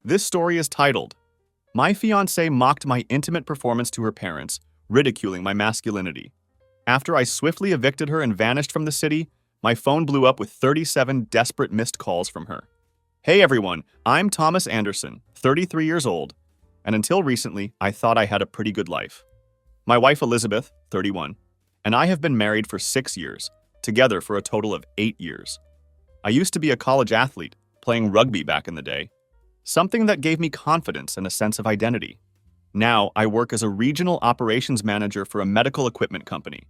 This story is titled, My Fiancée Mocked My Intimate Performance to Her Parents, Ridiculing My Masculinity. After I swiftly evicted her and vanished from the city, my phone blew up with 37 desperate missed calls from her. Hey everyone, I'm Thomas Anderson, 33 years old, and until recently, I thought I had a pretty good life. My wife Elizabeth, 31, and I have been married for 6 years, together for a total of 8 years. I used to be a college athlete, playing rugby back in the day, something that gave me confidence and a sense of identity. Now, I work as a regional operations manager for a medical equipment company.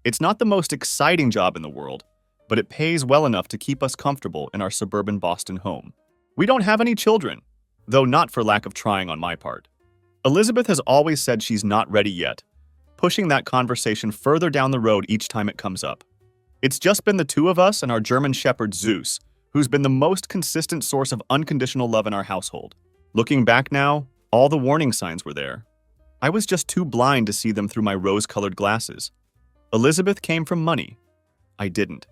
It's not the most exciting job in the world, but it pays well enough to keep us comfortable in our suburban Boston home. We don't have any children, though not for lack of trying on my part. Elizabeth has always said she's not ready yet, pushing that conversation further down the road each time it comes up. It's just been the two of us and our German Shepherd Zeus, who's been the most consistent source of unconditional love in our household. Looking back now, all the warning signs were there. I was just too blind to see them through my rose-colored glasses. Elizabeth came from money. I didn't.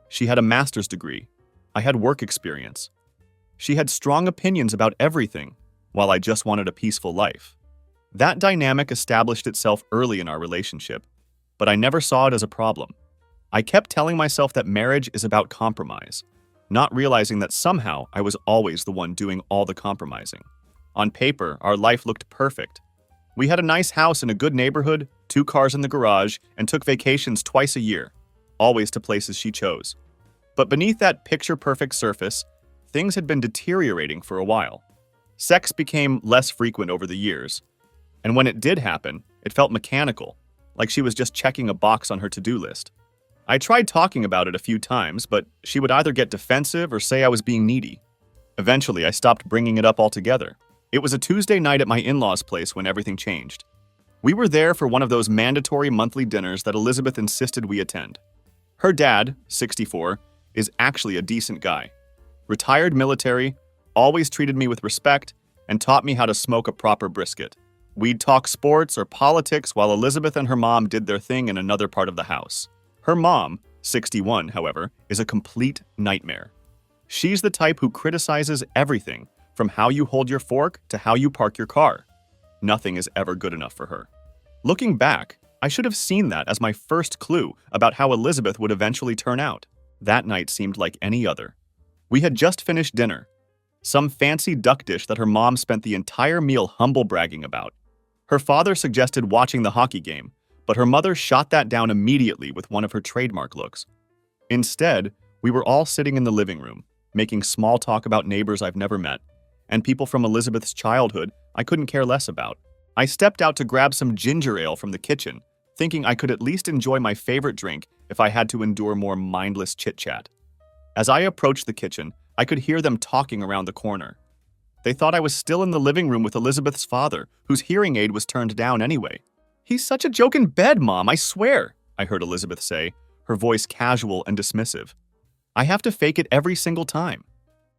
She had a master's degree. I had work experience. She had strong opinions about everything, while I just wanted a peaceful life. That dynamic established itself early in our relationship, but I never saw it as a problem. I kept telling myself that marriage is about compromise, not realizing that somehow I was always the one doing all the compromising. On paper, our life looked perfect. We had a nice house in a good neighborhood, 2 cars in the garage, and took vacations twice a year, always to places she chose. But beneath that picture-perfect surface, things had been deteriorating for a while. Sex became less frequent over the years, and when it did happen, it felt mechanical, like she was just checking a box on her to-do list. I tried talking about it a few times, but she would either get defensive or say I was being needy. Eventually, I stopped bringing it up altogether. It was a Tuesday night at my in-laws' place when everything changed. We were there for one of those mandatory monthly dinners that Elizabeth insisted we attend. Her dad, 64, is actually a decent guy. Retired military, always treated me with respect, and taught me how to smoke a proper brisket. We'd talk sports or politics while Elizabeth and her mom did their thing in another part of the house. Her mom, 61, however, is a complete nightmare. She's the type who criticizes everything, from how you hold your fork to how you park your car. Nothing is ever good enough for her. Looking back, I should have seen that as my first clue about how Elizabeth would eventually turn out. That night seemed like any other. We had just finished dinner, some fancy duck dish that her mom spent the entire meal humble bragging about. Her father suggested watching the hockey game, but her mother shot that down immediately with one of her trademark looks. Instead, we were all sitting in the living room, making small talk about neighbors I've never met, and people from Elizabeth's childhood I couldn't care less about. I stepped out to grab some ginger ale from the kitchen, thinking I could at least enjoy my favorite drink if I had to endure more mindless chit-chat. As I approached the kitchen, I could hear them talking around the corner. They thought I was still in the living room with Elizabeth's father, whose hearing aid was turned down anyway. "He's such a joke in bed, Mom, I swear," I heard Elizabeth say, her voice casual and dismissive. "I have to fake it every single time."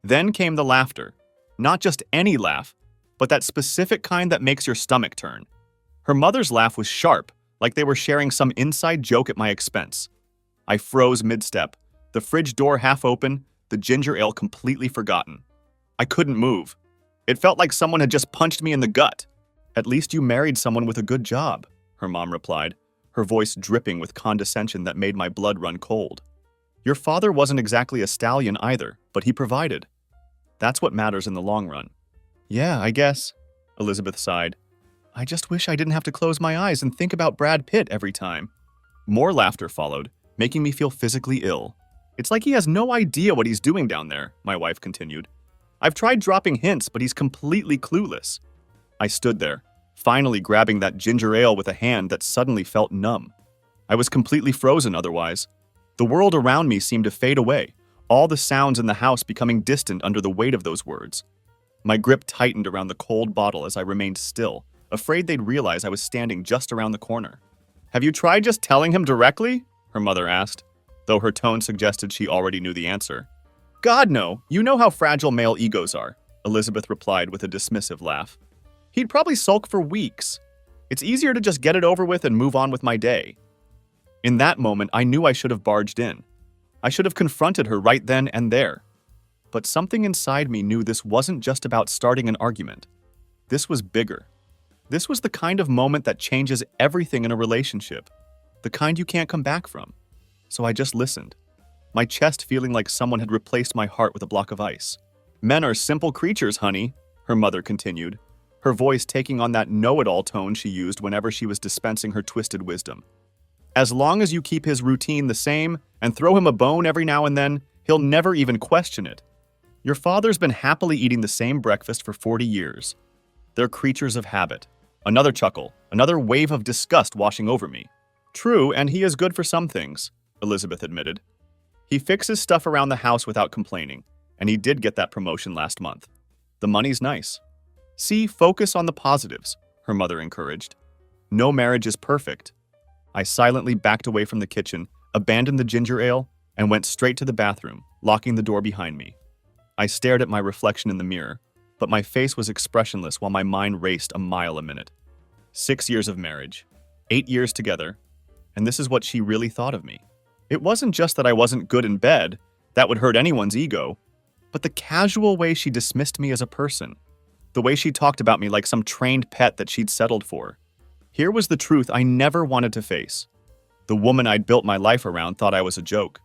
Then came the laughter. Not just any laugh, but that specific kind that makes your stomach turn. Her mother's laugh was sharp, like they were sharing some inside joke at my expense. I froze mid-step, the fridge door half open, the ginger ale completely forgotten. I couldn't move. It felt like someone had just punched me in the gut. "At least you married someone with a good job," her mom replied, her voice dripping with condescension that made my blood run cold. "Your father wasn't exactly a stallion either, but he provided. That's what matters in the long run." "Yeah, I guess," Elizabeth sighed. "I just wish I didn't have to close my eyes and think about Brad Pitt every time." More laughter followed, making me feel physically ill. "It's like he has no idea what he's doing down there," my wife continued. "I've tried dropping hints, but he's completely clueless." I stood there, finally grabbing that ginger ale with a hand that suddenly felt numb. I was completely frozen otherwise. The world around me seemed to fade away, all the sounds in the house becoming distant under the weight of those words. My grip tightened around the cold bottle as I remained still, afraid they'd realize I was standing just around the corner. "Have you tried just telling him directly?" her mother asked, though her tone suggested she already knew the answer. "God, no. You know how fragile male egos are," Elizabeth replied with a dismissive laugh. "He'd probably sulk for weeks. It's easier to just get it over with and move on with my day." In that moment, I knew I should have barged in. I should have confronted her right then and there. But something inside me knew this wasn't just about starting an argument. This was bigger. This was the kind of moment that changes everything in a relationship, the kind you can't come back from. So I just listened, my chest feeling like someone had replaced my heart with a block of ice. "Men are simple creatures, honey," her mother continued, her voice taking on that know-it-all tone she used whenever she was dispensing her twisted wisdom. "As long as you keep his routine the same and throw him a bone every now and then, he'll never even question it. Your father's been happily eating the same breakfast for 40 years. They're creatures of habit." Another chuckle, another wave of disgust washing over me. "True, and he is good for some things," Elizabeth admitted. "He fixes stuff around the house without complaining, and he did get that promotion last month. The money's nice." "See, focus on the positives," her mother encouraged. "No marriage is perfect." I silently backed away from the kitchen, abandoned the ginger ale, and went straight to the bathroom, locking the door behind me. I stared at my reflection in the mirror, but my face was expressionless while my mind raced a mile a minute. 6 years of marriage, 8 years together, and this is what she really thought of me. It wasn't just that I wasn't good in bed, that would hurt anyone's ego, but the casual way she dismissed me as a person, the way she talked about me like some trained pet that she'd settled for. Here was the truth I never wanted to face. The woman I'd built my life around thought I was a joke.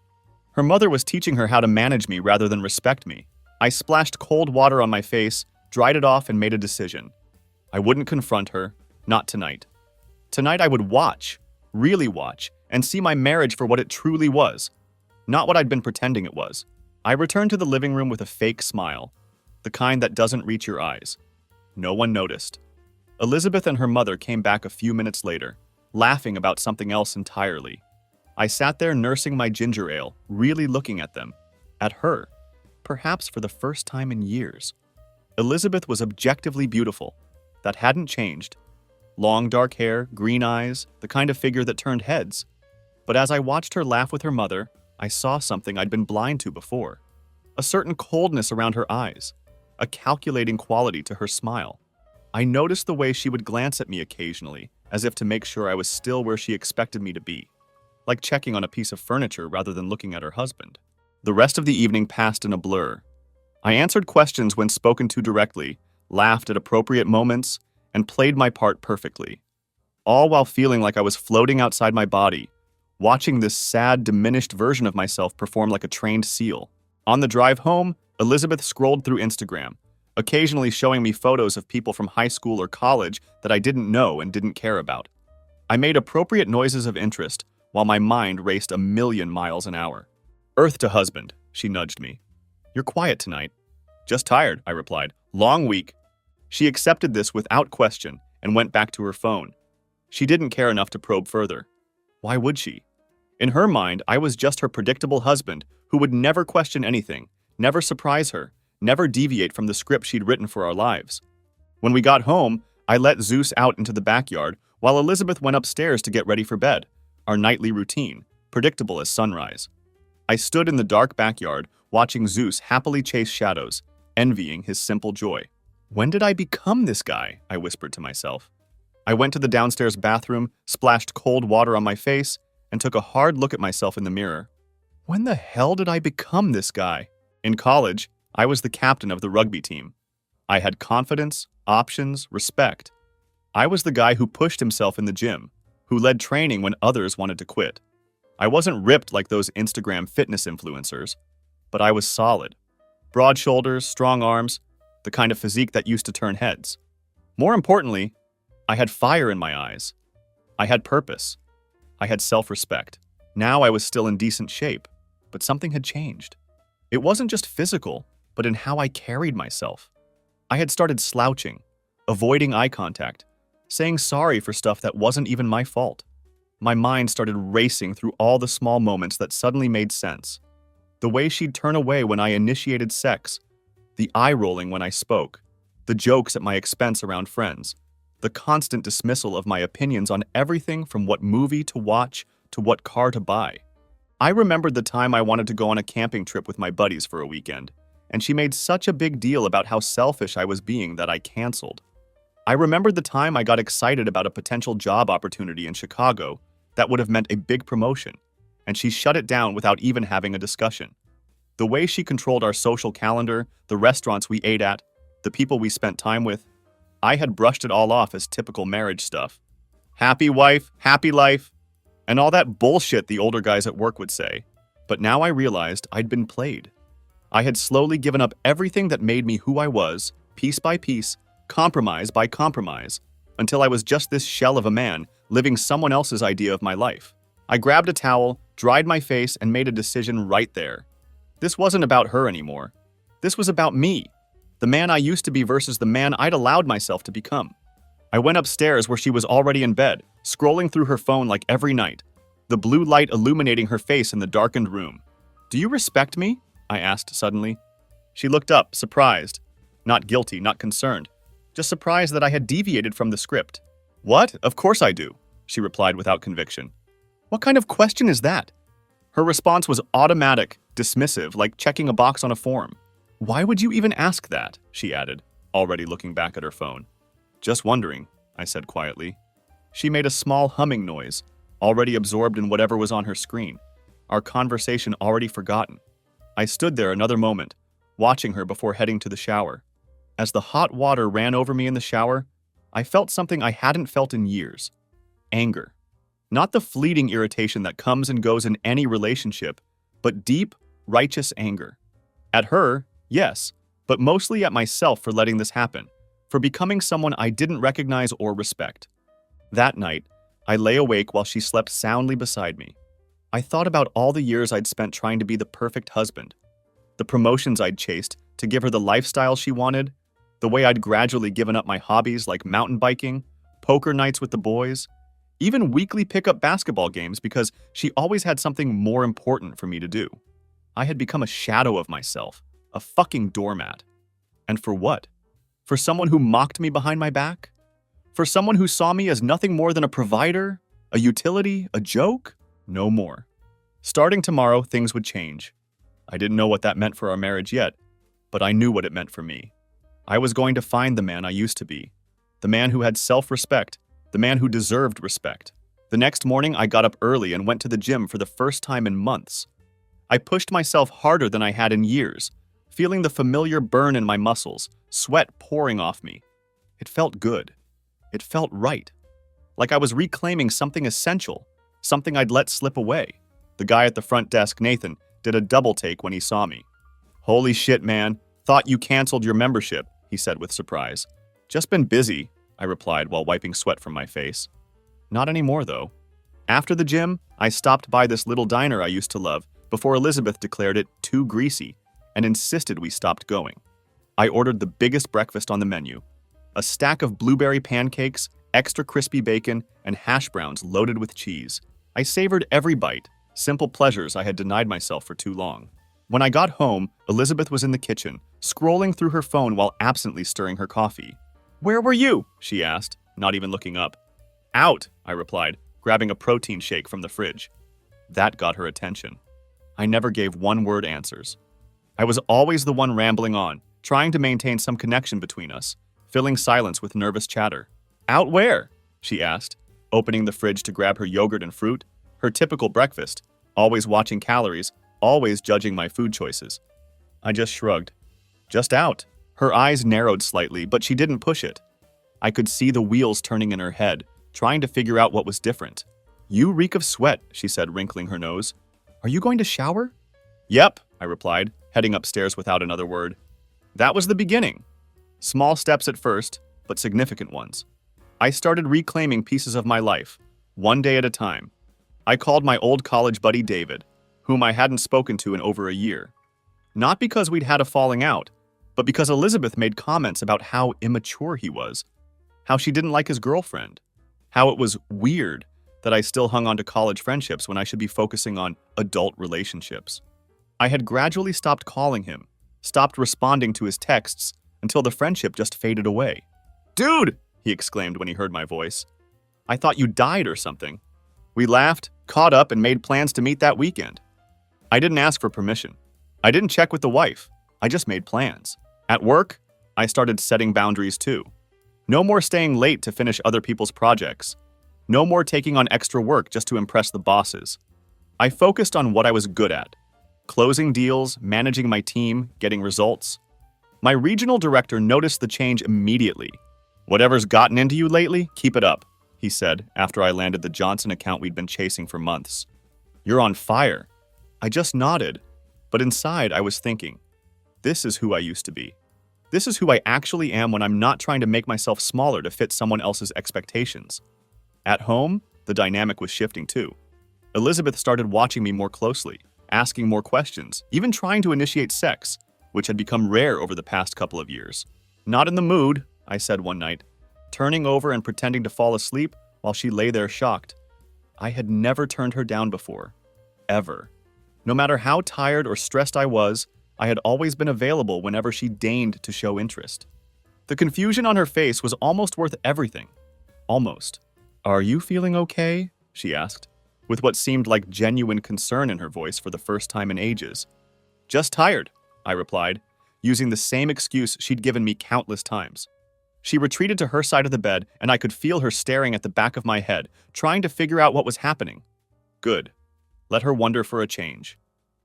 Her mother was teaching her how to manage me rather than respect me. I splashed cold water on my face, dried it off, and made a decision. I wouldn't confront her, not tonight. Tonight I would watch, really watch, and see my marriage for what it truly was, not what I'd been pretending it was. I returned to the living room with a fake smile, the kind that doesn't reach your eyes. No one noticed. Elizabeth and her mother came back a few minutes later, laughing about something else entirely. I sat there nursing my ginger ale, really looking at them, at her, perhaps for the first time in years. Elizabeth was objectively beautiful. That hadn't changed. Long dark hair, green eyes, the kind of figure that turned heads. But as I watched her laugh with her mother, I saw something I'd been blind to before. A certain coldness around her eyes, a calculating quality to her smile. I noticed the way she would glance at me occasionally, as if to make sure I was still where she expected me to be, like checking on a piece of furniture rather than looking at her husband. The rest of the evening passed in a blur. I answered questions when spoken to directly, laughed at appropriate moments, and played my part perfectly. All while feeling like I was floating outside my body, watching this sad, diminished version of myself perform like a trained seal. On the drive home, Elizabeth scrolled through Instagram, occasionally showing me photos of people from high school or college that I didn't know and didn't care about. I made appropriate noises of interest while my mind raced a million miles an hour. "Earth to husband," she nudged me. "You're quiet tonight." "Just tired," I replied. "Long week." She accepted this without question and went back to her phone. She didn't care enough to probe further. Why would she? In her mind, I was just her predictable husband who would never question anything, never surprise her, never deviate from the script she'd written for our lives. When we got home, I let Zeus out into the backyard while Elizabeth went upstairs to get ready for bed, our nightly routine, predictable as sunrise. I stood in the dark backyard, watching Zeus happily chase shadows, envying his simple joy. When did I become this guy? I whispered to myself. I went to the downstairs bathroom, splashed cold water on my face, and took a hard look at myself in the mirror. When the hell did I become this guy? In college, I was the captain of the rugby team. I had confidence, options, respect. I was the guy who pushed himself in the gym, who led training when others wanted to quit. I wasn't ripped like those Instagram fitness influencers, but I was solid. Broad shoulders, strong arms, the kind of physique that used to turn heads. More importantly, I had fire in my eyes. I had purpose. I had self-respect. Now I was still in decent shape, but something had changed. It wasn't just physical, but in how I carried myself. I had started slouching, avoiding eye contact, saying sorry for stuff that wasn't even my fault. My mind started racing through all the small moments that suddenly made sense. The way she'd turn away when I initiated sex, the eye-rolling when I spoke, the jokes at my expense around friends, the constant dismissal of my opinions on everything from what movie to watch to what car to buy. I remembered the time I wanted to go on a camping trip with my buddies for a weekend, and she made such a big deal about how selfish I was being that I canceled. I remembered the time I got excited about a potential job opportunity in Chicago that would have meant a big promotion, and she shut it down without even having a discussion. The way she controlled our social calendar, the restaurants we ate at, the people we spent time with, I had brushed it all off as typical marriage stuff. Happy wife, happy life, and all that bullshit the older guys at work would say. But now I realized I'd been played. I had slowly given up everything that made me who I was, piece by piece, compromise by compromise, until I was just this shell of a man living someone else's idea of my life. I grabbed a towel, dried my face, and made a decision right there. This wasn't about her anymore. This was about me, the man I used to be versus the man I'd allowed myself to become. I went upstairs where she was already in bed, scrolling through her phone like every night, the blue light illuminating her face in the darkened room. "Do you respect me?" I asked suddenly. She looked up, surprised. Not guilty, not concerned. Just surprised that I had deviated from the script. "What? Of course I do," she replied without conviction. "What kind of question is that?" Her response was automatic, dismissive, like checking a box on a form. "Why would you even ask that?" she added, already looking back at her phone. "Just wondering," I said quietly. She made a small humming noise, already absorbed in whatever was on her screen, our conversation already forgotten. I stood there another moment, watching her before heading to the shower. As the hot water ran over me in the shower, I felt something I hadn't felt in years. Anger. Not the fleeting irritation that comes and goes in any relationship, but deep, righteous anger. At her, yes, but mostly at myself for letting this happen, for becoming someone I didn't recognize or respect. That night, I lay awake while she slept soundly beside me. I thought about all the years I'd spent trying to be the perfect husband, the promotions I'd chased to give her the lifestyle she wanted, the way I'd gradually given up my hobbies like mountain biking, poker nights with the boys, even weekly pickup basketball games because she always had something more important for me to do. I had become a shadow of myself, a fucking doormat. And for what? For someone who mocked me behind my back? For someone who saw me as nothing more than a provider, a utility, a joke? No more. Starting tomorrow, things would change. I didn't know what that meant for our marriage yet, but I knew what it meant for me. I was going to find the man I used to be, the man who had self-respect, the man who deserved respect. The next morning, I got up early and went to the gym for the first time in months. I pushed myself harder than I had in years, feeling the familiar burn in my muscles, sweat pouring off me. It felt good. It felt right. Like I was reclaiming something essential, something I'd let slip away. The guy at the front desk, Nathan, did a double take when he saw me. "Holy shit, man. Thought you canceled your membership," he said with surprise. "Just been busy," I replied while wiping sweat from my face. Not anymore, though. After the gym, I stopped by this little diner I used to love before Elizabeth declared it too greasy and insisted we stopped going. I ordered the biggest breakfast on the menu, a stack of blueberry pancakes, extra crispy bacon, and hash browns loaded with cheese. I savored every bite, simple pleasures I had denied myself for too long. When I got home, Elizabeth was in the kitchen, scrolling through her phone while absently stirring her coffee. "Where were you?" she asked, not even looking up. "Out," I replied, grabbing a protein shake from the fridge. That got her attention. I never gave one-word answers. I was always the one rambling on, trying to maintain some connection between us, filling silence with nervous chatter. "Out where?" she asked, opening the fridge to grab her yogurt and fruit, her typical breakfast, always watching calories, always judging my food choices. I just shrugged. "Just out." Her eyes narrowed slightly, but she didn't push it. I could see the wheels turning in her head, trying to figure out what was different. "You reek of sweat," she said, wrinkling her nose. "Are you going to shower?" "Yep," I replied, heading upstairs without another word. That was the beginning. Small steps at first, but significant ones. I started reclaiming pieces of my life, one day at a time. I called my old college buddy David, whom I hadn't spoken to in over a year. Not because we'd had a falling out, but because Elizabeth made comments about how immature he was, how she didn't like his girlfriend, how it was weird that I still hung on to college friendships when I should be focusing on adult relationships. I had gradually stopped calling him, stopped responding to his texts, until the friendship just faded away. "Dude!" he exclaimed when he heard my voice. "I thought you died or something." We laughed, caught up, and made plans to meet that weekend. I didn't ask for permission. I didn't check with the wife. I just made plans. At work, I started setting boundaries too. No more staying late to finish other people's projects. No more taking on extra work just to impress the bosses. I focused on what I was good at: Closing deals, managing my team, getting results. My regional director noticed the change immediately. "Whatever's gotten into you lately, keep it up," he said after I landed the Johnson account we'd been chasing for months. "You're on fire." I just nodded, but inside I was thinking, this is who I used to be. This is who I actually am when I'm not trying to make myself smaller to fit someone else's expectations. At home, the dynamic was shifting too. Elizabeth started watching me more closely, asking more questions, even trying to initiate sex, which had become rare over the past couple of years. "Not in the mood," I said one night, turning over and pretending to fall asleep while she lay there shocked. I had never turned her down before. Ever. No matter how tired or stressed I was, I had always been available whenever she deigned to show interest. The confusion on her face was almost worth everything. Almost. "Are you feeling okay?" she asked, with what seemed like genuine concern in her voice for the first time in ages. "Just tired," I replied, using the same excuse she'd given me countless times. She retreated to her side of the bed, and I could feel her staring at the back of my head, trying to figure out what was happening. Good. Let her wonder for a change.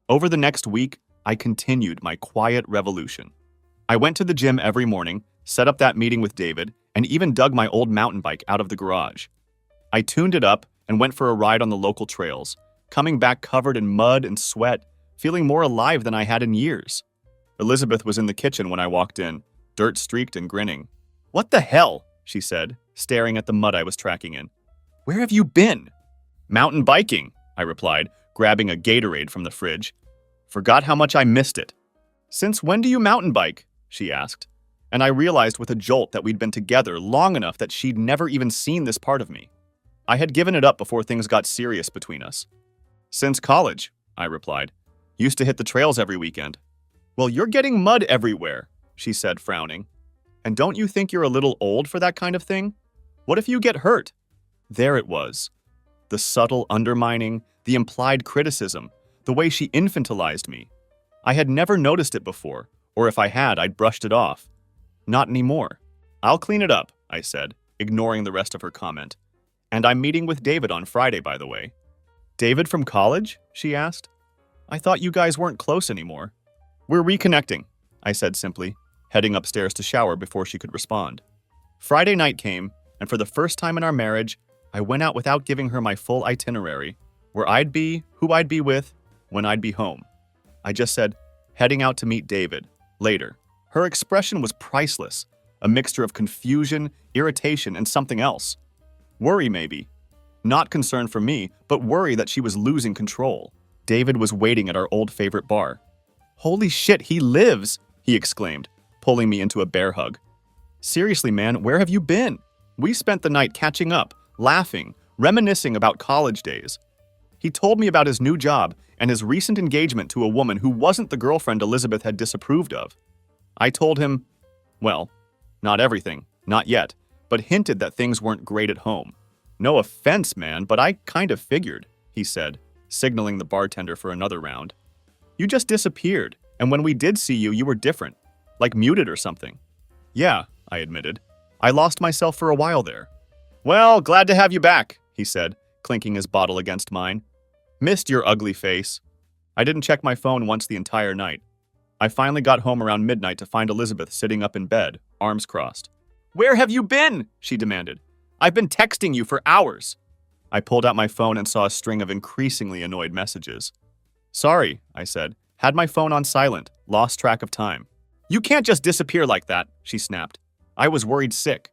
Over the next week, I continued my quiet revolution. I went to the gym every morning, set up that meeting with David, and even dug my old mountain bike out of the garage. I tuned it up and went for a ride on the local trails, coming back covered in mud and sweat, feeling more alive than I had in years. Elizabeth was in the kitchen when I walked in, dirt-streaked and grinning. "What the hell?" she said, staring at the mud I was tracking in. "Where have you been?" "Mountain biking," I replied, grabbing a Gatorade from the fridge. "Forgot how much I missed it." "Since when do you mountain bike?" she asked, and I realized with a jolt that we'd been together long enough that she'd never even seen this part of me. I had given it up before things got serious between us. "Since college," I replied. "Used to hit the trails every weekend." "Well, you're getting mud everywhere," she said, frowning. "And don't you think you're a little old for that kind of thing? What if you get hurt?" There it was. The subtle undermining, the implied criticism, the way she infantilized me. I had never noticed it before, or if I had, I'd brushed it off. Not anymore. "I'll clean it up," I said, ignoring the rest of her comment. "And I'm meeting with David on Friday, by the way." "David from college?" she asked. "I thought you guys weren't close anymore." "We're reconnecting," I said simply, heading upstairs to shower before she could respond. Friday night came, and for the first time in our marriage, I went out without giving her my full itinerary, where I'd be, who I'd be with, when I'd be home. I just said, heading out to meet David, later. Her expression was priceless, a mixture of confusion, irritation, and something else. Worry, maybe. Not concern for me, but worry that she was losing control. David was waiting at our old favorite bar. "Holy shit, he lives!" he exclaimed, pulling me into a bear hug. "Seriously, man, where have you been? We spent the night catching up, laughing, reminiscing about college days." He told me about his new job and his recent engagement to a woman who wasn't the girlfriend Elizabeth had disapproved of. I told him, well, not everything, not yet, but hinted that things weren't great at home. "No offense, man, but I kind of figured," he said, signaling the bartender for another round. "You just disappeared, and when we did see you, you were different, like muted or something." "Yeah," I admitted. "I lost myself for a while there." "Well, glad to have you back," he said, clinking his bottle against mine. "Missed your ugly face." I didn't check my phone once the entire night. I finally got home around midnight to find Elizabeth sitting up in bed, arms crossed. "Where have you been?" she demanded. "I've been texting you for hours." I pulled out my phone and saw a string of increasingly annoyed messages. "Sorry," I said. "Had my phone on silent, lost track of time." "You can't just disappear like that," she snapped. I was worried sick.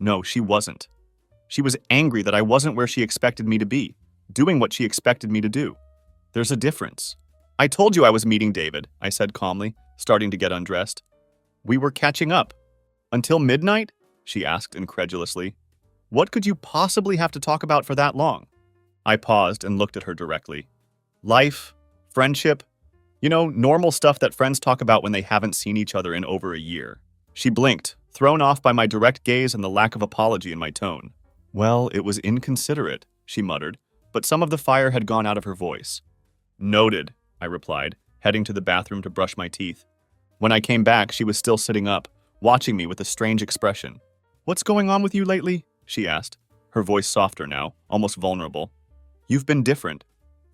No, she wasn't. She was angry that I wasn't where she expected me to be, doing what she expected me to do. There's a difference. "I told you I was meeting David," I said calmly, starting to get undressed. "We were catching up." "Until midnight?" she asked incredulously. "What could you possibly have to talk about for that long?" I paused and looked at her directly. "Life, friendship, normal stuff that friends talk about when they haven't seen each other in over a year." She blinked, thrown off by my direct gaze and the lack of apology in my tone. "Well, it was inconsiderate," she muttered, but some of the fire had gone out of her voice. "Noted," I replied, heading to the bathroom to brush my teeth. When I came back, she was still sitting up, watching me with a strange expression. "What's going on with you lately?" she asked, her voice softer now, almost vulnerable. "You've been different."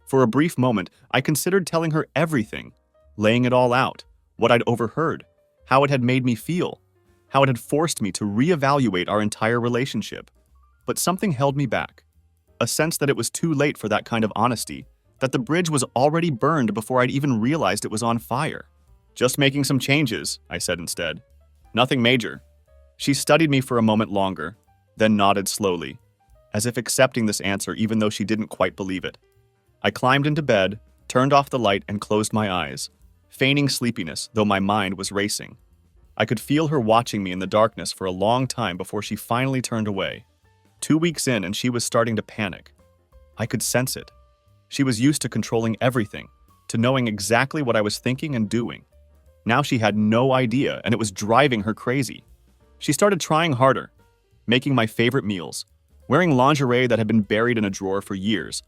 For a brief moment, I considered telling her everything, laying it all out, what I'd overheard, how it had made me feel, how it had forced me to reevaluate our entire relationship. But something held me back. A sense that it was too late for that kind of honesty, that the bridge was already burned before I'd even realized it was on fire. "Just making some changes," I said instead. "Nothing major." She studied me for a moment longer, then nodded slowly, as if accepting this answer even though she didn't quite believe it. I climbed into bed, turned off the light, and closed my eyes, feigning sleepiness, though my mind was racing. I could feel her watching me in the darkness for a long time before she finally turned away. 2 weeks in, and she was starting to panic. I could sense it. She was used to controlling everything, to knowing exactly what I was thinking and doing. Now she had no idea, and it was driving her crazy. She started trying harder, making my favorite meals, wearing lingerie that had been buried in a drawer for years,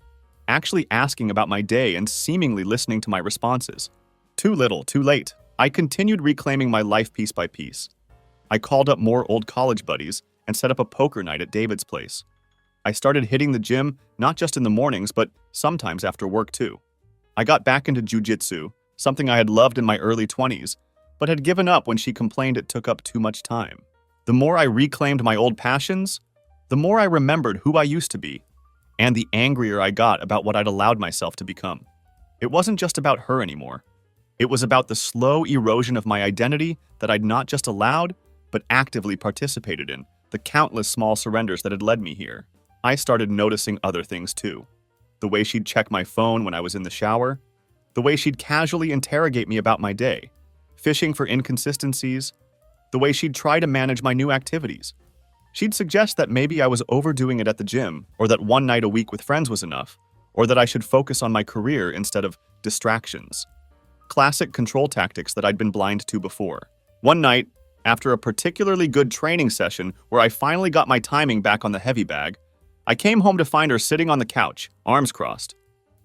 actually asking about my day and seemingly listening to my responses. Too little, too late. I continued reclaiming my life piece by piece. I called up more old college buddies and set up a poker night at David's place. I started hitting the gym, not just in the mornings, but sometimes after work too. I got back into jujitsu, something I had loved in my early 20s, but had given up when she complained it took up too much time. The more I reclaimed my old passions, the more I remembered who I used to be, and the angrier I got about what I'd allowed myself to become. It wasn't just about her anymore. It was about the slow erosion of my identity that I'd not just allowed, but actively participated in, the countless small surrenders that had led me here. I started noticing other things too. The way she'd check my phone when I was in the shower, the way she'd casually interrogate me about my day, fishing for inconsistencies, the way she'd try to manage my new activities. She'd suggest that maybe I was overdoing it at the gym, or that one night a week with friends was enough, or that I should focus on my career instead of distractions. Classic control tactics that I'd been blind to before. One night, after a particularly good training session where I finally got my timing back on the heavy bag, I came home to find her sitting on the couch, arms crossed.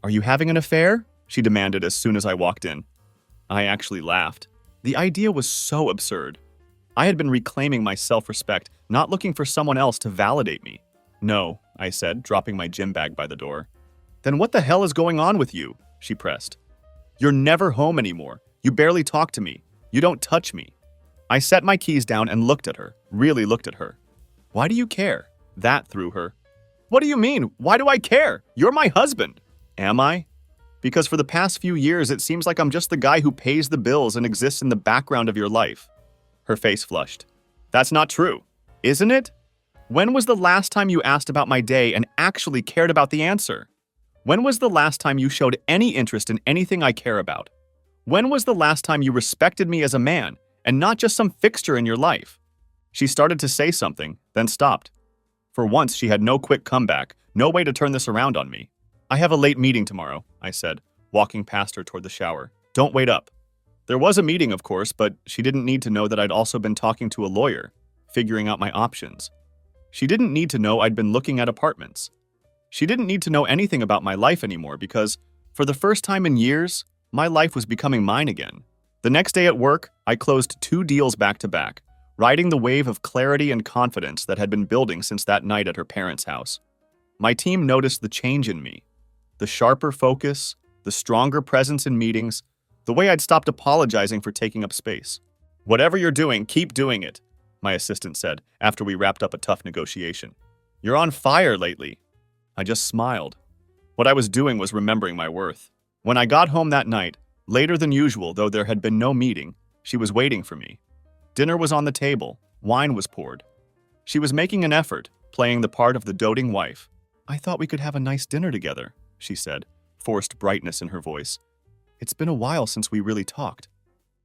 "Are you having an affair?" she demanded as soon as I walked in. I actually laughed. The idea was so absurd. I had been reclaiming my self-respect, not looking for someone else to validate me. "No," I said, dropping my gym bag by the door. "Then what the hell is going on with you?" she pressed. "You're never home anymore. You barely talk to me. You don't touch me." I set my keys down and looked at her, really looked at her. "Why do you care?" That threw her. "What do you mean? Why do I care? You're my husband." "Am I? Because for the past few years, it seems like I'm just the guy who pays the bills and exists in the background of your life." Her face flushed. "That's not true." "Isn't it? When was the last time you asked about my day and actually cared about the answer? When was the last time you showed any interest in anything I care about? When was the last time you respected me as a man and not just some fixture in your life?" She started to say something, then stopped. For once, she had no quick comeback, no way to turn this around on me. "I have a late meeting tomorrow," I said, walking past her toward the shower. "Don't wait up." There was a meeting, of course, but she didn't need to know that I'd also been talking to a lawyer, figuring out my options. She didn't need to know I'd been looking at apartments. She didn't need to know anything about my life anymore because, for the first time in years, my life was becoming mine again. The next day at work, I closed 2 deals back to back, riding the wave of clarity and confidence that had been building since that night at her parents' house. My team noticed the change in me. The sharper focus, the stronger presence in meetings, the way I'd stopped apologizing for taking up space. "Whatever you're doing, keep doing it," my assistant said after we wrapped up a tough negotiation. "You're on fire lately." I just smiled. What I was doing was remembering my worth. When I got home that night, later than usual, though there had been no meeting, she was waiting for me. Dinner was on the table, wine was poured. She was making an effort, playing the part of the doting wife. "I thought we could have a nice dinner together," she said, forced brightness in her voice. "It's been a while since we really talked."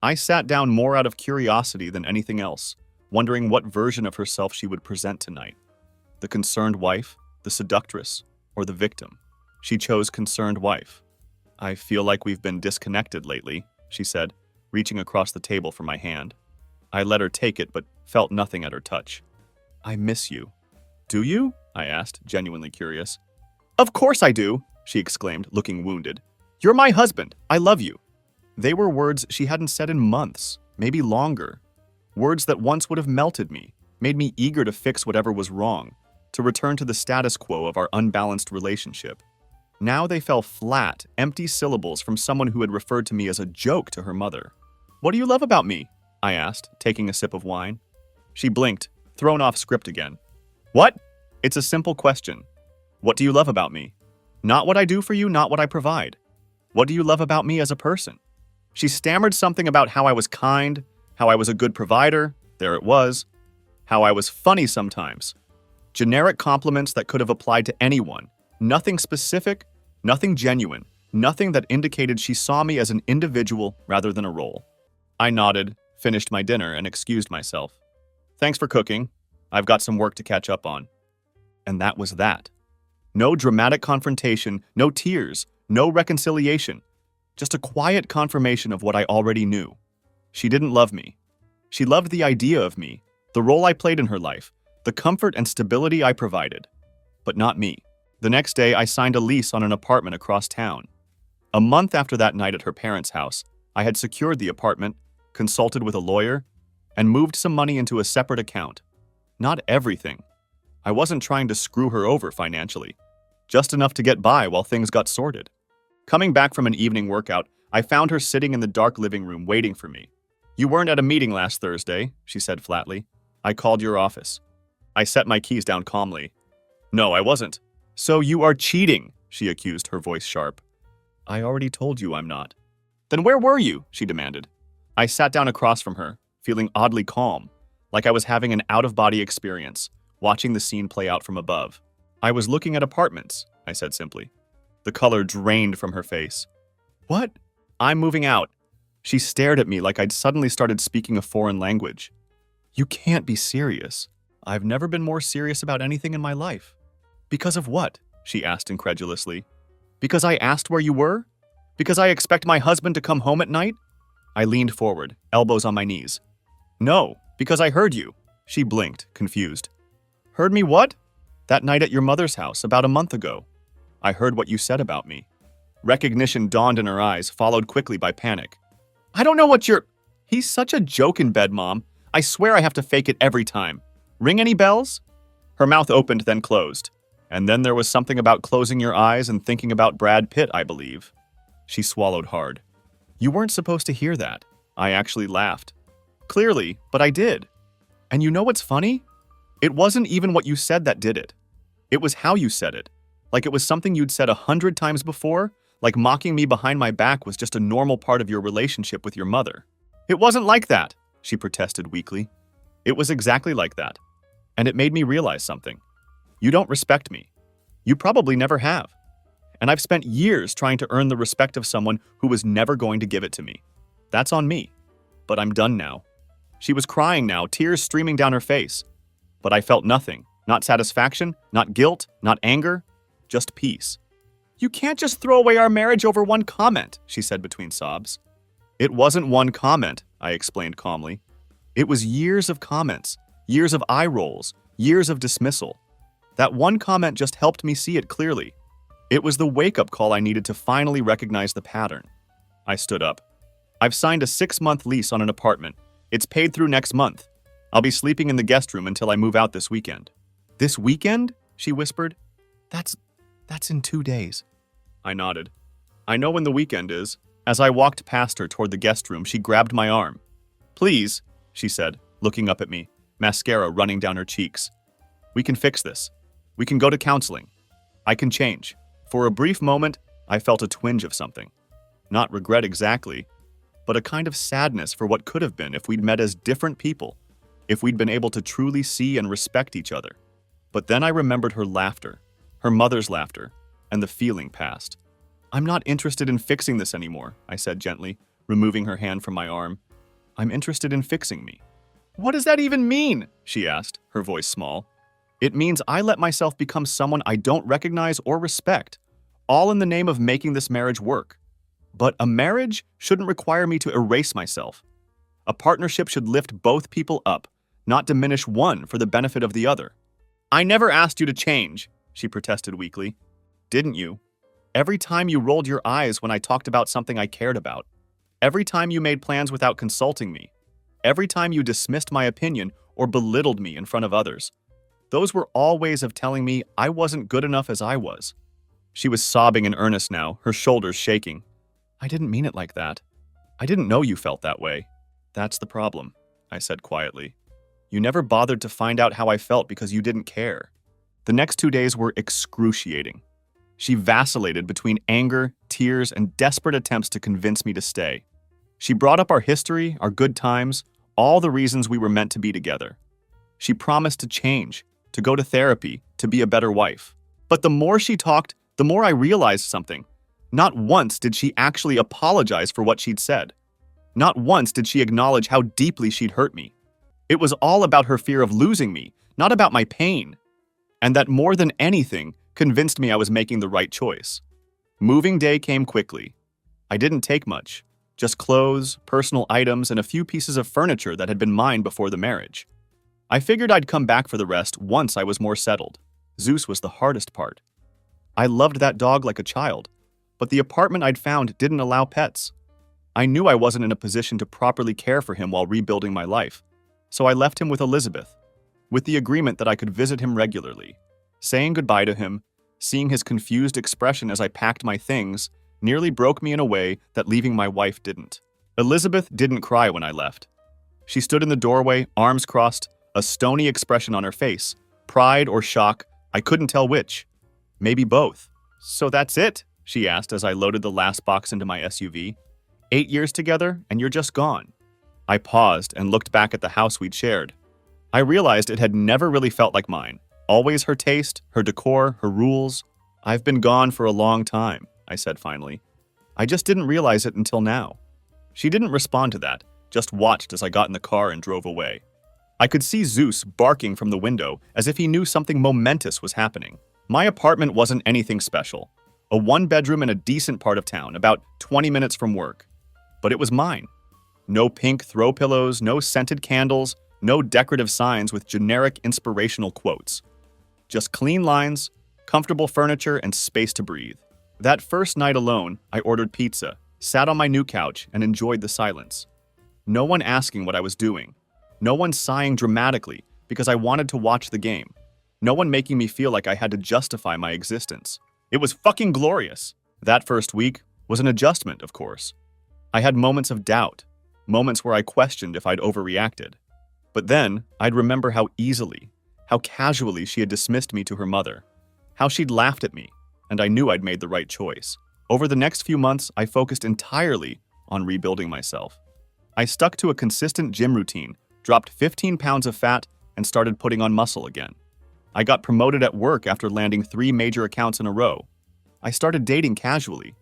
I sat down more out of curiosity than anything else, wondering what version of herself she would present tonight. The concerned wife, the seductress, or the victim? She chose concerned wife. "I feel like we've been disconnected lately," she said, reaching across the table for my hand. I let her take it, but felt nothing at her touch. "I miss you." "Do you?" I asked, genuinely curious. "Of course I do," she exclaimed, looking wounded. "You're my husband. I love you." They were words she hadn't said in months, maybe longer. Words that once would have melted me, made me eager to fix whatever was wrong, to return to the status quo of our unbalanced relationship. Now they fell flat, empty syllables from someone who had referred to me as a joke to her mother. "What do you love about me?" I asked, taking a sip of wine. She blinked, thrown off script again. "What?" "It's a simple question. What do you love about me? Not what I do for you, not what I provide. What do you love about me as a person?" She stammered something about how I was kind, how I was a good provider, there it was, how I was funny sometimes. Generic compliments that could have applied to anyone. Nothing specific, nothing genuine, nothing that indicated she saw me as an individual rather than a role. I nodded, finished my dinner, and excused myself. "Thanks for cooking. I've got some work to catch up on." And that was that. No dramatic confrontation, no tears, no reconciliation. Just a quiet confirmation of what I already knew. She didn't love me. She loved the idea of me, the role I played in her life, the comfort and stability I provided. But not me. The next day, I signed a lease on an apartment across town. A month after that night at her parents' house, I had secured the apartment, consulted with a lawyer, and moved some money into a separate account. Not everything. I wasn't trying to screw her over financially, just enough to get by while things got sorted. Coming back from an evening workout, I found her sitting in the dark living room waiting for me. "You weren't at a meeting last Thursday," she said flatly. "I called your office." I set my keys down calmly. "No, I wasn't." "So you are cheating," she accused, her voice sharp. "I already told you I'm not." "Then where were you?" she demanded. I sat down across from her, feeling oddly calm, like I was having an out-of-body experience, watching the scene play out from above. "I was looking at apartments," I said simply. The color drained from her face. "What?" "I'm moving out." She stared at me like I'd suddenly started speaking a foreign language. "You can't be serious." "I've never been more serious about anything in my life." "Because of what?" she asked incredulously. "Because I asked where you were? Because I expect my husband to come home at night?" I leaned forward, elbows on my knees. "No, because I heard you." She blinked, confused. "Heard me what?" "That night at your mother's house, about a month ago. I heard what you said about me." Recognition dawned in her eyes, followed quickly by panic. "I don't know what you're—" "He's such a joke in bed, Mom. I swear I have to fake it every time. Ring any bells?" Her mouth opened, then closed. "And then there was something about closing your eyes and thinking about Brad Pitt, I believe." She swallowed hard. "You weren't supposed to hear that." I actually laughed. "Clearly, but I did. And you know what's funny? It wasn't even what you said that did it. It was how you said it. Like it was something you'd said 100 times before, like mocking me behind my back was just a normal part of your relationship with your mother." "It wasn't like that," she protested weakly. "It was exactly like that. And it made me realize something. You don't respect me. You probably never have. And I've spent years trying to earn the respect of someone who was never going to give it to me. That's on me. But I'm done now." She was crying now, tears streaming down her face. But I felt nothing. Not satisfaction, not guilt, not anger, just peace. "You can't just throw away our marriage over one comment," she said between sobs. "It wasn't one comment," I explained calmly. "It was years of comments, years of eye rolls, years of dismissal. That one comment just helped me see it clearly. It was the wake-up call I needed to finally recognize the pattern." I stood up. "I've signed a 6-month lease on an apartment. It's paid through next month. I'll be sleeping in the guest room until I move out this weekend." "This weekend?" she whispered. That's in 2 days." I nodded. "I know when the weekend is." As I walked past her toward the guest room, she grabbed my arm. "Please," she said, looking up at me, mascara running down her cheeks. "We can fix this. We can go to counseling. I can change." For a brief moment, I felt a twinge of something. Not regret exactly, but a kind of sadness for what could have been if we'd met as different people, if we'd been able to truly see and respect each other. But then I remembered her laughter, her mother's laughter, and the feeling passed. "I'm not interested in fixing this anymore," I said gently, removing her hand from my arm. "I'm interested in fixing me." "What does that even mean?" she asked, her voice small. "It means I let myself become someone I don't recognize or respect, all in the name of making this marriage work. But a marriage shouldn't require me to erase myself. A partnership should lift both people up, not diminish one for the benefit of the other." "I never asked you to change," she protested weakly. "Didn't you? Every time you rolled your eyes when I talked about something I cared about. Every time you made plans without consulting me. Every time you dismissed my opinion or belittled me in front of others. Those were all ways of telling me I wasn't good enough as I was." She was sobbing in earnest now, her shoulders shaking. I didn't mean it like that. I didn't know you felt that way. That's the problem, I said quietly. You never bothered to find out how I felt because you didn't care. The next 2 days were excruciating. She vacillated between anger, tears, and desperate attempts to convince me to stay. She brought up our history, our good times, all the reasons we were meant to be together. She promised to change, to go to therapy, to be a better wife. But the more she talked, the more I realized something. Not once did she actually apologize for what she'd said. Not once did she acknowledge how deeply she'd hurt me. It was all about her fear of losing me, not about my pain. And that more than anything convinced me I was making the right choice. Moving day came quickly. I didn't take much. Just clothes, personal items, and a few pieces of furniture that had been mine before the marriage. I figured I'd come back for the rest once I was more settled. Zeus was the hardest part. I loved that dog like a child, but the apartment I'd found didn't allow pets. I knew I wasn't in a position to properly care for him while rebuilding my life, so I left him with Elizabeth, with the agreement that I could visit him regularly. Saying goodbye to him, seeing his confused expression as I packed my things, nearly broke me in a way that leaving my wife didn't. Elizabeth didn't cry when I left. She stood in the doorway, arms crossed, a stony expression on her face. Pride or shock, I couldn't tell which. Maybe both. So that's it? She asked as I loaded the last box into my SUV. 8 years together, and you're just gone. I paused and looked back at the house we'd shared. I realized it had never really felt like mine. Always her taste, her decor, her rules. I've been gone for a long time, I said finally. I just didn't realize it until now. She didn't respond to that, just watched as I got in the car and drove away. I could see Zeus barking from the window as if he knew something momentous was happening. My apartment wasn't anything special. A 1-bedroom in a decent part of town, about 20 minutes from work. But it was mine. No pink throw pillows, no scented candles, no decorative signs with generic inspirational quotes. Just clean lines, comfortable furniture, and space to breathe. That first night alone, I ordered pizza, sat on my new couch, and enjoyed the silence. No one asking what I was doing. No one sighing dramatically because I wanted to watch the game. No one making me feel like I had to justify my existence. It was fucking glorious. That first week was an adjustment, of course. I had moments of doubt, moments where I questioned if I'd overreacted. But then, I'd remember how easily, how casually she had dismissed me to her mother, how she'd laughed at me, and I knew I'd made the right choice. Over the next few months, I focused entirely on rebuilding myself. I stuck to a consistent gym routine, dropped 15 pounds of fat, and started putting on muscle again. I got promoted at work after landing 3 major accounts in a row. I started dating casually.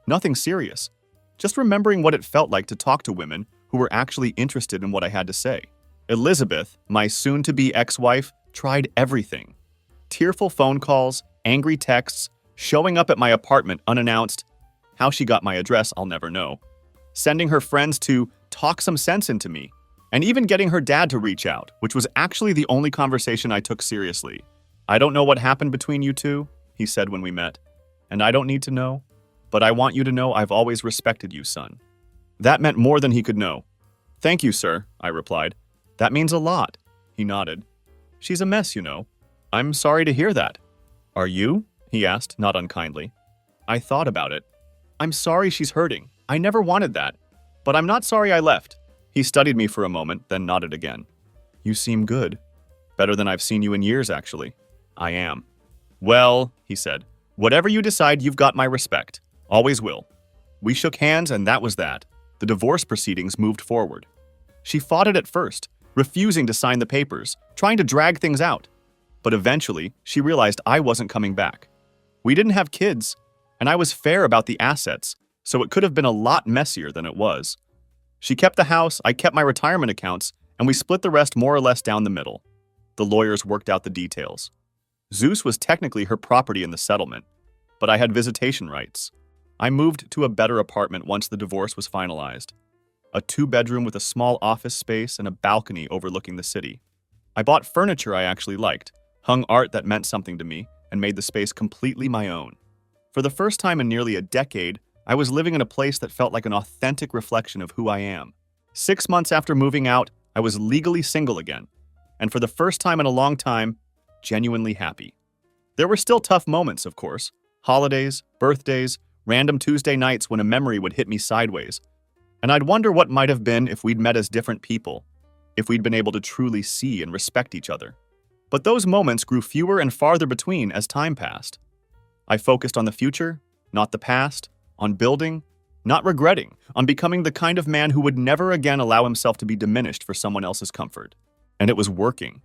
Nothing serious. Just remembering what it felt like to talk to women who were actually interested in what I had to say. Elizabeth, my soon-to-be ex-wife, tried everything. Tearful phone calls, angry texts, showing up at my apartment unannounced. How she got my address, I'll never know. Sending her friends to talk some sense into me. And even getting her dad to reach out, which was actually the only conversation I took seriously. I don't know what happened between you two, he said when we met. And I don't need to know. But I want you to know I've always respected you, son. That meant more than he could know. Thank you, sir, I replied. That means a lot, he nodded. She's a mess, you know. I'm sorry to hear that. Are you? He asked, not unkindly. I thought about it. I'm sorry she's hurting. I never wanted that. But I'm not sorry I left. He studied me for a moment, then nodded again. You seem good. Better than I've seen you in years, actually. I am. Well, he said, whatever you decide, you've got my respect. Always will. We shook hands, and that was that. The divorce proceedings moved forward. She fought it at first, refusing to sign the papers, trying to drag things out. But eventually, she realized I wasn't coming back. We didn't have kids, and I was fair about the assets, so it could have been a lot messier than it was. She kept the house, I kept my retirement accounts, and we split the rest more or less down the middle. The lawyers worked out the details. Zeus was technically her property in the settlement, but I had visitation rights. I moved to a better apartment once the divorce was finalized. A 2-bedroom with a small office space and a balcony overlooking the city. I bought furniture I actually liked, hung art that meant something to me, and made the space completely my own. For the first time in nearly a decade, I was living in a place that felt like an authentic reflection of who I am. 6 months after moving out, I was legally single again, and for the first time in a long time, genuinely happy. There were still tough moments, of course. Holidays, birthdays, random Tuesday nights when a memory would hit me sideways. And I'd wonder what might have been if we'd met as different people, if we'd been able to truly see and respect each other. But those moments grew fewer and farther between as time passed. I focused on the future, not the past, on building, not regretting, on becoming the kind of man who would never again allow himself to be diminished for someone else's comfort. And it was working.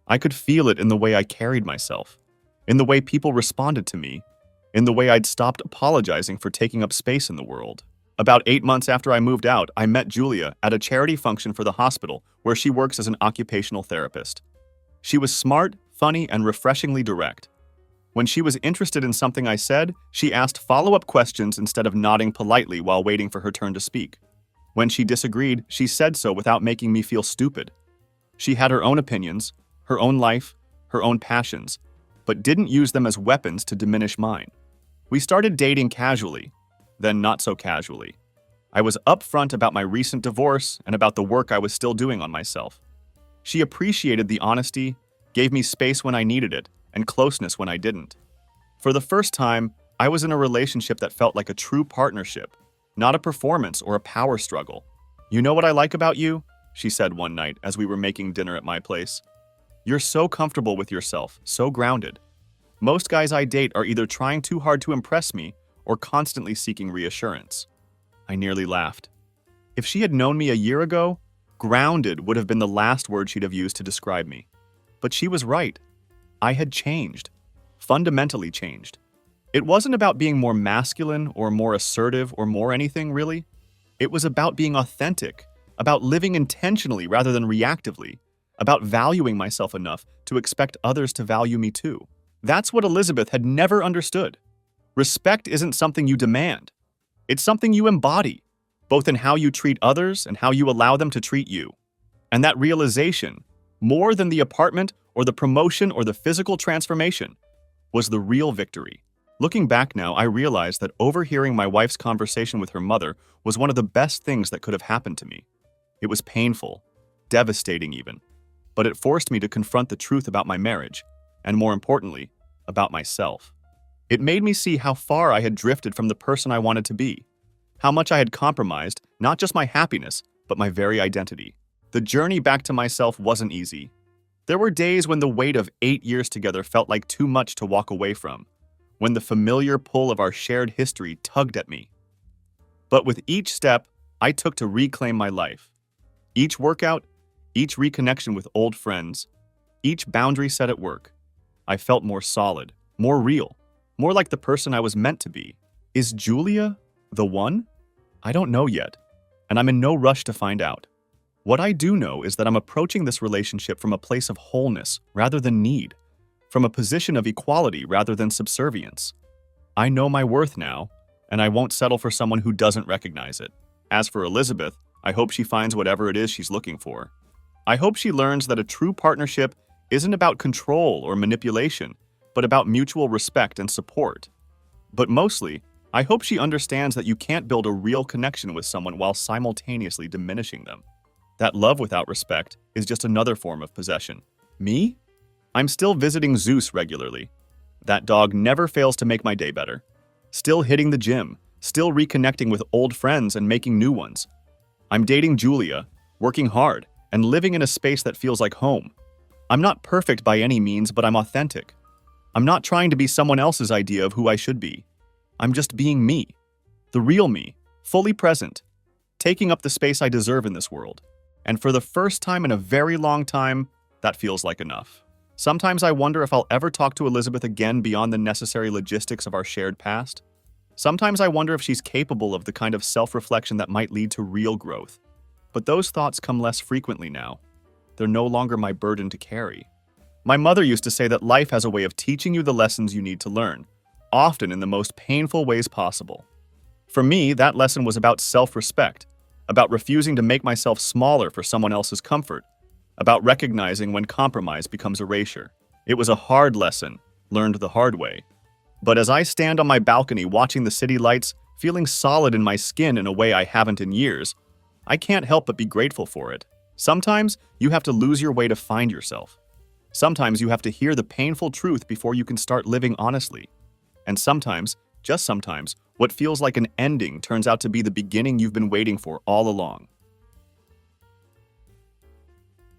I could feel it in the way I carried myself, in the way people responded to me, in the way I'd stopped apologizing for taking up space in the world. About 8 months after I moved out, I met Julia at a charity function for the hospital where she works as an occupational therapist. She was smart, funny, and refreshingly direct. When she was interested in something I said, she asked follow-up questions instead of nodding politely while waiting for her turn to speak. When she disagreed, she said so without making me feel stupid. She had her own opinions, her own life, her own passions, but didn't use them as weapons to diminish mine. We started dating casually, then not so casually. I was upfront about my recent divorce and about the work I was still doing on myself. She appreciated the honesty, gave me space when I needed it, and closeness when I didn't. For the first time, I was in a relationship that felt like a true partnership, not a performance or a power struggle. "You know what I like about you?" she said one night as we were making dinner at my place. "You're so comfortable with yourself, so grounded. Most guys I date are either trying too hard to impress me or constantly seeking reassurance." I nearly laughed. If she had known me a year ago, grounded would have been the last word she'd have used to describe me. But she was right. I had changed. Fundamentally changed. It wasn't about being more masculine or more assertive or more anything, really. It was about being authentic, about living intentionally rather than reactively, about valuing myself enough to expect others to value me too. That's what Elizabeth had never understood. Respect isn't something you demand. It's something you embody, both in how you treat others and how you allow them to treat you. And that realization, more than the apartment or the promotion or the physical transformation, was the real victory. Looking back now, I realized that overhearing my wife's conversation with her mother was one of the best things that could have happened to me. It was painful, devastating even, but it forced me to confront the truth about my marriage, and more importantly, about myself. It made me see how far I had drifted from the person I wanted to be, how much I had compromised, not just my happiness, but my very identity. The journey back to myself wasn't easy. There were days when the weight of 8 years together felt like too much to walk away from, when the familiar pull of our shared history tugged at me. But with each step I took to reclaim my life, each workout, each reconnection with old friends, each boundary set at work, I felt more solid, more real, more like the person I was meant to be. Is Julia the one? I don't know yet, and I'm in no rush to find out. What I do know is that I'm approaching this relationship from a place of wholeness rather than need, from a position of equality rather than subservience. I know my worth now, and I won't settle for someone who doesn't recognize it. As for Elizabeth, I hope she finds whatever it is she's looking for. I hope she learns that a true partnership isn't about control or manipulation, but about mutual respect and support. But mostly, I hope she understands that you can't build a real connection with someone while simultaneously diminishing them. That love without respect is just another form of possession. Me? I'm still visiting Zeus regularly. That dog never fails to make my day better. Still hitting the gym, still reconnecting with old friends and making new ones. I'm dating Julia, working hard, and living in a space that feels like home. I'm not perfect by any means, but I'm authentic. I'm not trying to be someone else's idea of who I should be. I'm just being me, the real me, fully present, taking up the space I deserve in this world. And for the first time in a very long time, that feels like enough. Sometimes I wonder if I'll ever talk to Elizabeth again beyond the necessary logistics of our shared past. Sometimes I wonder if she's capable of the kind of self-reflection that might lead to real growth. But those thoughts come less frequently now. They're no longer my burden to carry. My mother used to say that life has a way of teaching you the lessons you need to learn, often in the most painful ways possible. For me, that lesson was about self-respect, about refusing to make myself smaller for someone else's comfort, about recognizing when compromise becomes erasure. It was a hard lesson, learned the hard way. But as I stand on my balcony watching the city lights, feeling solid in my skin in a way I haven't in years, I can't help but be grateful for it. Sometimes you have to lose your way to find yourself. Sometimes you have to hear the painful truth before you can start living honestly. And sometimes, just sometimes, what feels like an ending turns out to be the beginning you've been waiting for all along.